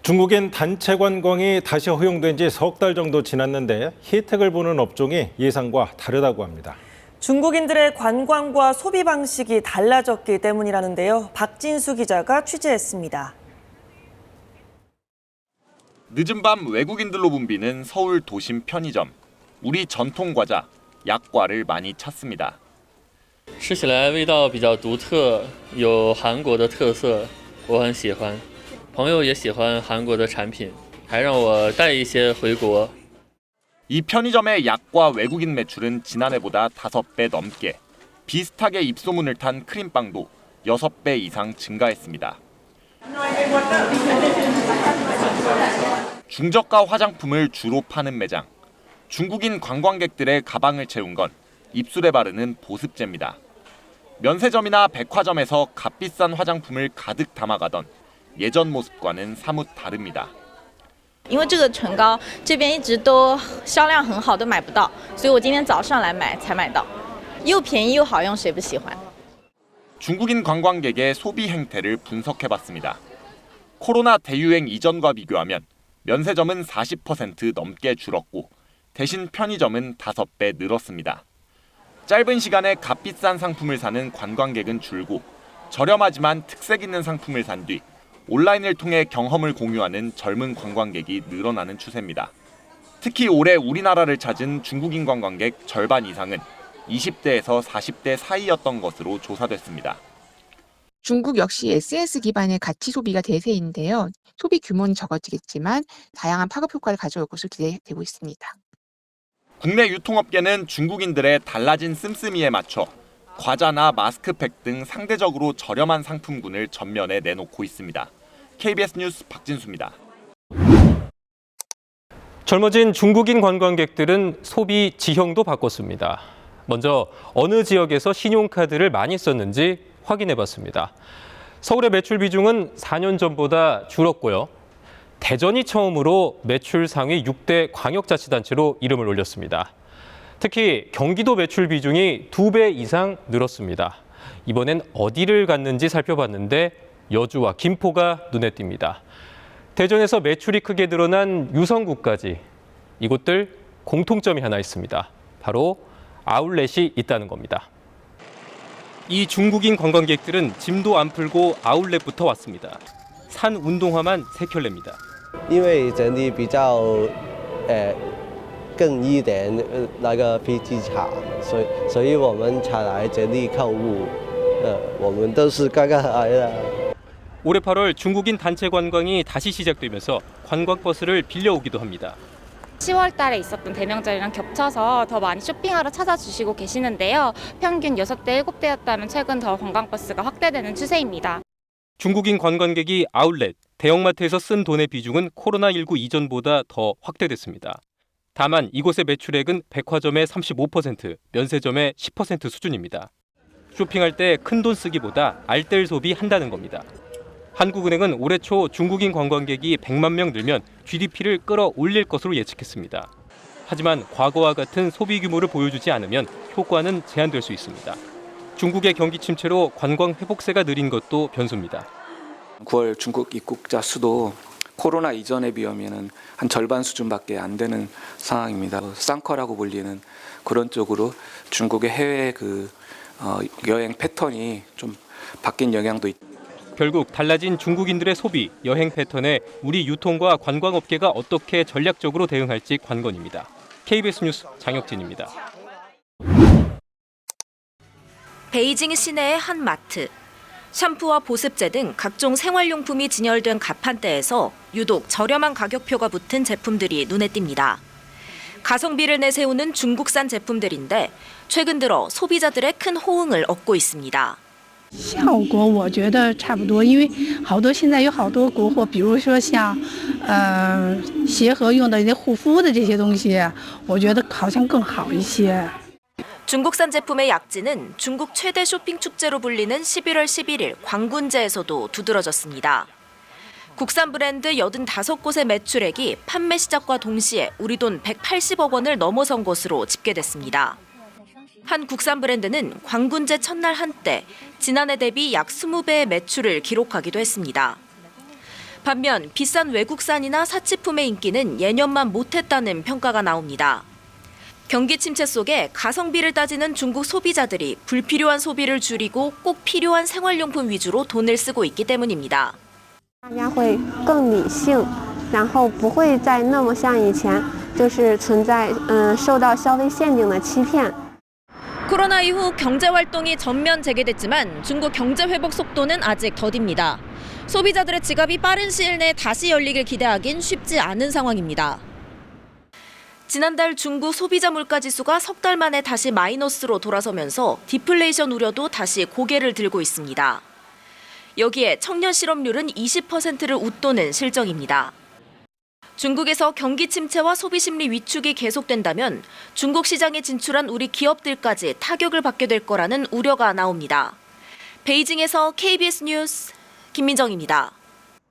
중국인 단체 관광이 다시 허용된 지 석 달 정도 지났는데 혜택을 보는 업종이 예상과 다르다고 합니다. 중국인들의 관광과 소비 방식이 달라졌기 때문이라는데요. 박진수 기자가 취재했습니다. 늦은 밤 외국인들로 붐비는 서울 도심 편의점. 우리 전통 과자, 약과를 많이 찾습니다. 吃起来味道比较独特，有韩国的特色，我很喜欢。朋友也喜欢韩国的产品，还让我带一些回国。 이 편의점의 약과 외국인 매출은 지난해보다 5배 넘게, 비슷하게 입소문을 탄 크림빵도 6배 이상 증가했습니다. 중저가 화장품을 주로 파는 매장. 중국인 관광객들의 가방을 채운 건 입술에 바르는 보습제입니다. 면세점이나 백화점에서 값비싼 화장품을 가득 담아가던 예전 모습과는 사뭇 다릅니다. 因为这个唇膏这边一直都销量很好，都买不到，所以我今天早上来买才买到，又便宜又好用，谁不喜欢？ 중국인 관광객의 소비 행태를 분석해봤습니다. 코로나 대유행 이전과 비교하면 면세점은 40% 넘게 줄었고 대신 편의점은 5배 늘었습니다. 짧은 시간에 값비싼 상품을 사는 관광객은 줄고 저렴하지만 특색 있는 상품을 산 뒤 온라인을 통해 경험을 공유하는 젊은 관광객이 늘어나는 추세입니다. 특히 올해 우리나라를 찾은 중국인 관광객 절반 이상은 20대에서 40대 사이였던 것으로 조사됐습니다. 중국 역시 SNS 기반의 가치 소비가 대세인데요. 소비 규모는 적어지겠지만 다양한 파급 효과를 가져올 것으로 기대되고 있습니다. 국내 유통업계는 중국인들의 달라진 씀씀이에 맞춰 과자나 마스크팩 등 상대적으로 저렴한 상품군을 전면에 내놓고 있습니다. KBS 뉴스 박진수입니다. 젊어진 중국인 관광객들은 소비 지형도 바꿨습니다. 먼저 어느 지역에서 신용카드를 많이 썼는지 확인해봤습니다. 서울의 매출 비중은 4년 전보다 줄었고요. 대전이 처음으로 매출 상위 6대 광역자치단체로 이름을 올렸습니다. 특히 경기도 매출 비중이 2배 이상 늘었습니다. 이번엔 어디를 갔는지 살펴봤는데 여주와 김포가 눈에 띕니다. 대전에서 매출이 크게 늘어난 유성구까지 이곳들 공통점이 하나 있습니다. 바로 아울렛이 있다는 겁니다. 이 중국인 관광객들은 짐도 안 풀고 아울렛부터 왔습니다. 산 운동화만 3켤레입니다. 因为整体比较更一点那个脾气差，所以我们才来这里购物。我们都是刚刚来的。 올해 8월 중국인 단체 관광이 다시 시작되면서 관광버스를 빌려오기도 합니다. 10월 달에 있었던 대명절이랑 겹쳐서 더 많이 쇼핑하러 찾아주시고 계시는데요. 평균 6대, 7대였다면 최근 더 관광버스가 확대되는 추세입니다. 중국인 관광객이 아울렛, 대형마트에서 쓴 돈의 비중은 코로나19 이전보다 더 확대됐습니다. 다만 이곳의 매출액은 백화점의 35%, 면세점의 10% 수준입니다. 쇼핑할 때 큰돈 쓰기보다 알뜰 소비한다는 겁니다. 한국은행은 올해 초 중국인 관광객이 100만 명 늘면 GDP를 끌어올릴 것으로 예측했습니다. 하지만 과거와 같은 소비 규모를 보여주지 않으면 효과는 제한될 수 있습니다. 중국의 경기 침체로 관광 회복세가 느린 것도 변수입니다. 9월 중국 입국자 수도 코로나 이전에 비하면 한 절반 수준밖에 안 되는 상황입니다. 쌍커라고 불리는 그런 쪽으로 중국의 해외 여행 패턴이 좀 바뀐 영향도 있습니다. 결국 달라진 중국인들의 소비, 여행 패턴에 우리 유통과 관광업계가 어떻게 전략적으로 대응할지 관건입니다. KBS 뉴스 장혁진입니다. 베이징 시내의 한 마트. 샴푸와 보습제 등 각종 생활용품이 진열된 가판대에서 유독 저렴한 가격표가 붙은 제품들이 눈에 띕니다. 가성비를 내세우는 중국산 제품들인데 최근 들어 소비자들의 큰 호응을 얻고 있습니다. 效果我觉得差不多，因为好多现在有好多国货，比如说像鞋盒用的护肤的这些东西，我觉得好像更好一些。 중국산 제품의 약진은 중국 최대 쇼핑 축제로 불리는 11월 11일 광군제에서도 두드러졌습니다. 국산 브랜드 85곳의 매출액이 판매 시작과 동시에 우리 돈 180억 원을 넘어선 것으로 집계됐습니다. 한 국산 브랜드는 광군제 첫날 한때 지난해 대비 약 20배의 매출을 기록하기도 했습니다. 반면 비싼 외국산이나 사치품의 인기는 예년만 못했다는 평가가 나옵니다. 경기 침체 속에 가성비를 따지는 중국 소비자들이 불필요한 소비를 줄이고 꼭 필요한 생활용품 위주로 돈을 쓰고 있기 때문입니다. 大家会更理性，然后不会再那么像以前，就是存在受到消费陷阱的欺骗。 코로나 이후 경제 활동이 전면 재개됐지만 중국 경제 회복 속도는 아직 더딥니다. 소비자들의 지갑이 빠른 시일 내에 다시 열리길 기대하긴 쉽지 않은 상황입니다. 지난달 중국 소비자 물가 지수가 석 달 만에 다시 마이너스로 돌아서면서 디플레이션 우려도 다시 고개를 들고 있습니다. 여기에 청년 실업률은 20%를 웃도는 실정입니다. 중국에서 경기 침체와 소비 심리 위축이 계속된다면 중국 시장에 진출한 우리 기업들까지 타격을 받게 될 거라는 우려가 나옵니다. 베이징에서 KBS 뉴스 김민정입니다.